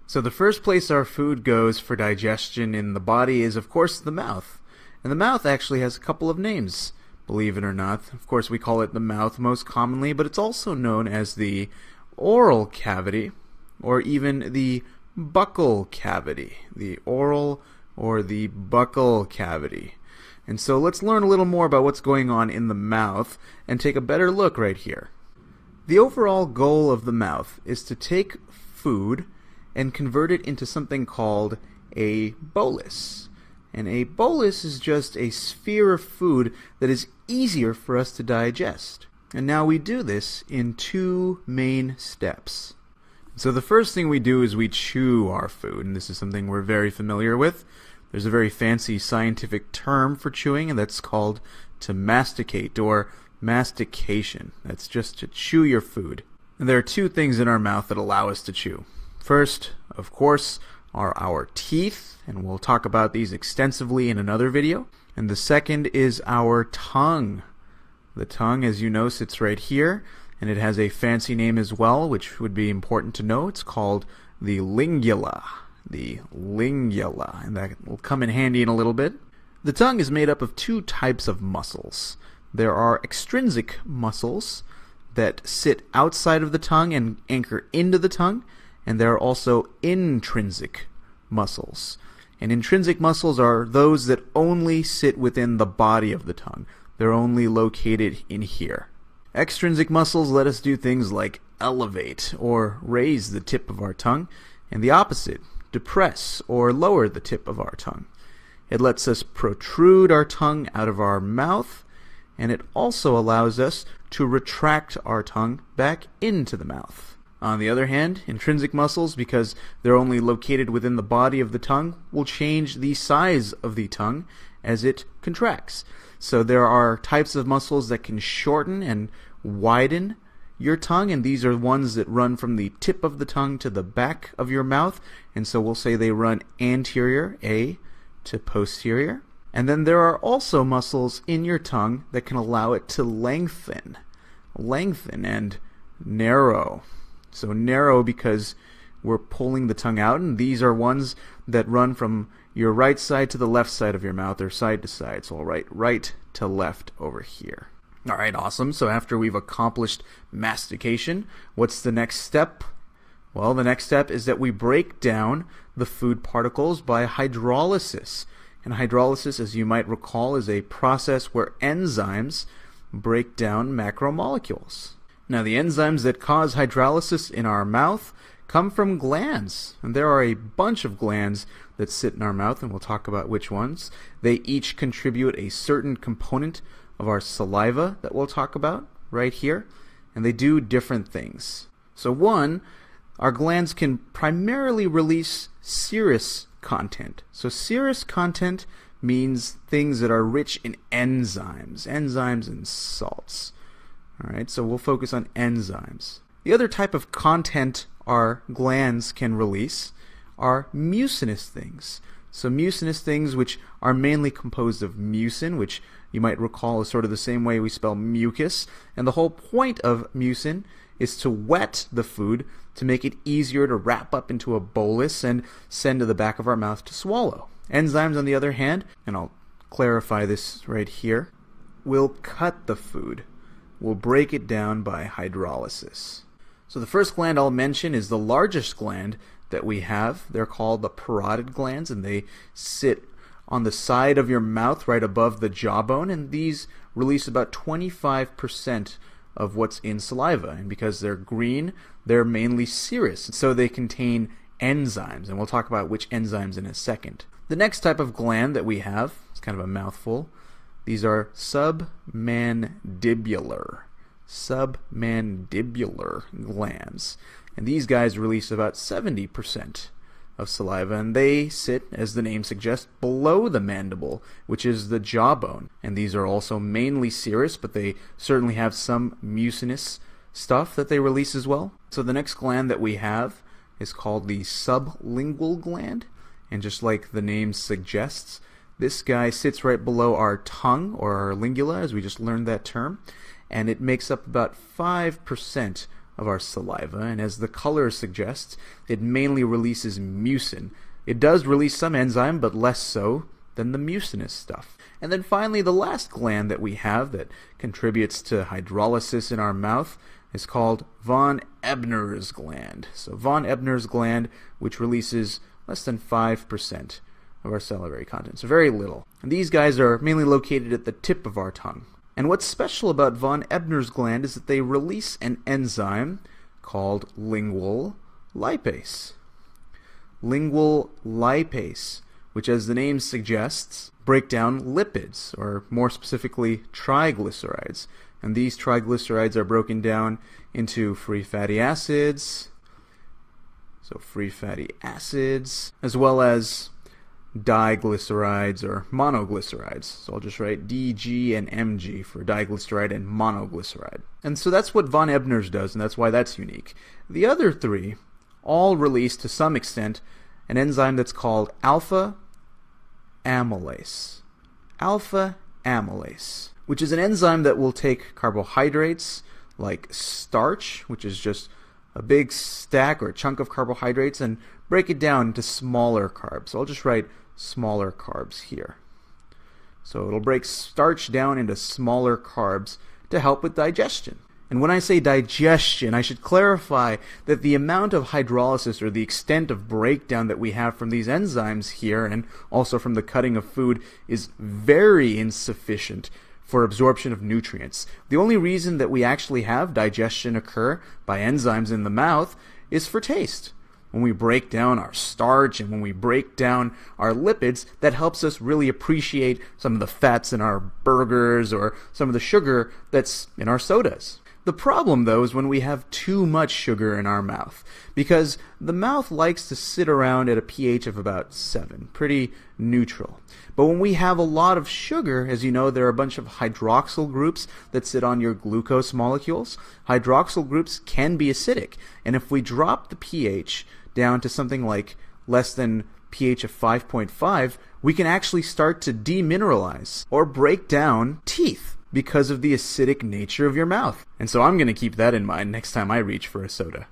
So the first place our food goes for digestion in the body is, of course, the mouth. And the mouth actually has a couple of names, believe it or not. Of course, we call it the mouth most commonly, but it's also known as the oral cavity, or even the buccal cavity. The oral or the buccal cavity. And so let's learn a little more about what's going on in the mouth and take a better look right here. The overall goal of the mouth is to take food and convert it into something called a bolus. And a bolus is just a sphere of food that is easier for us to digest. And now we do this in two main steps. So the first thing we do is we chew our food, and this is something we're very familiar with. There's a very fancy scientific term for chewing, and that's called to masticate or mastication. That's just to chew your food. And there are two things in our mouth that allow us to chew. First, of course, are our teeth, and we'll talk about these extensively in another video. And the second is our tongue. The tongue, as you know, sits right here, and it has a fancy name as well, which would be important to know. It's called the lingula. The lingula, and that will come in handy in a little bit. The tongue is made up of two types of muscles. There are extrinsic muscles that sit outside of the tongue and anchor into the tongue, and there are also intrinsic muscles. And intrinsic muscles are those that only sit within the body of the tongue. They're only located in here. Extrinsic muscles let us do things like elevate or raise the tip of our tongue, and the opposite, depress or lower the tip of our tongue. It lets us protrude our tongue out of our mouth, and it also allows us to retract our tongue back into the mouth. On the other hand, intrinsic muscles, because they're only located within the body of the tongue, will change the size of the tongue as it contracts. So there are types of muscles that can shorten and widen your tongue, and these are ones that run from the tip of the tongue to the back of your mouth, and so we'll say they run anterior, A, to posterior. And then there are also muscles in your tongue that can allow it to lengthen and narrow. So narrow because we're pulling the tongue out, and these are ones that run from your right side to the left side of your mouth, or side to side. So I'll write right to left over here. Alright, awesome. So after we've accomplished mastication, what's the next step? Well, the next step is that we break down the food particles by hydrolysis. And hydrolysis, as you might recall, is a process where enzymes break down macromolecules. Now, the enzymes that cause hydrolysis in our mouth come from glands. And there are a bunch of glands that sit in our mouth, and we'll talk about which ones. They each contribute a certain component of our saliva that we'll talk about right here, and they do different things. So one, our glands can primarily release serous content. So serous content means things that are rich in enzymes and salts. Alright, so we'll focus on enzymes. The other type of content our glands can release are mucinous things. So mucinous things, which are mainly composed of mucin, which you might recall is sort of the same way we spell mucus. And the whole point of mucin is to wet the food to make it easier to wrap up into a bolus and send to the back of our mouth to swallow. Enzymes, on the other hand, and I'll clarify this right here, will cut the food. We'll break it down by hydrolysis. So the first gland I'll mention is the largest gland that we have. They're called the parotid glands, and they sit on the side of your mouth right above the jawbone, and these release about 25% of what's in saliva. And because they're green, they're mainly serous, and so they contain enzymes, and we'll talk about which enzymes in a second. The next type of gland that we have, it's kind of a mouthful, these are submandibular glands. And these guys release about 70% of saliva, and they sit, as the name suggests, below the mandible, which is the jawbone. And these are also mainly serous, but they certainly have some mucinous stuff that they release as well. So the next gland that we have is called the sublingual gland, and just like the name suggests, this guy sits right below our tongue, or our lingula, as we just learned that term, and it makes up about 5% of our saliva, and as the color suggests, it mainly releases mucin. It does release some enzyme, but less so than the mucinous stuff. And then finally, the last gland that we have that contributes to hydrolysis in our mouth is called von Ebner's gland. So von Ebner's gland, which releases less than 5% of our salivary content, so very little. And these guys are mainly located at the tip of our tongue. And what's special about von Ebner's gland is that they release an enzyme called lingual lipase. Lingual lipase, which as the name suggests, break down lipids, or more specifically triglycerides. And these triglycerides are broken down into free fatty acids, as well as diglycerides or monoglycerides. So I'll just write DG and MG for diglyceride and monoglyceride. And so that's what von Ebner's does, and that's why that's unique. The other three all release, to some extent, an enzyme that's called alpha amylase. Alpha amylase, which is an enzyme that will take carbohydrates like starch, which is just a big stack or a chunk of carbohydrates, and break it down into smaller carbs. So I'll just write smaller carbs here. So it'll break starch down into smaller carbs to help with digestion. And when I say digestion, I should clarify that the amount of hydrolysis, or the extent of breakdown that we have from these enzymes here, and also from the cutting of food, is very insufficient for absorption of nutrients. The only reason that we actually have digestion occur by enzymes in the mouth is for taste. When we break down our starch and when we break down our lipids, that helps us really appreciate some of the fats in our burgers or some of the sugar that's in our sodas. The problem, though, is when we have too much sugar in our mouth, because the mouth likes to sit around at a pH of about 7, pretty neutral. But when we have a lot of sugar, as you know, there are a bunch of hydroxyl groups that sit on your glucose molecules. Hydroxyl groups can be acidic, and if we drop the pH down to something like less than pH of 5.5, we can actually start to demineralize or break down teeth because of the acidic nature of your mouth. And so I'm going to keep that in mind next time I reach for a soda.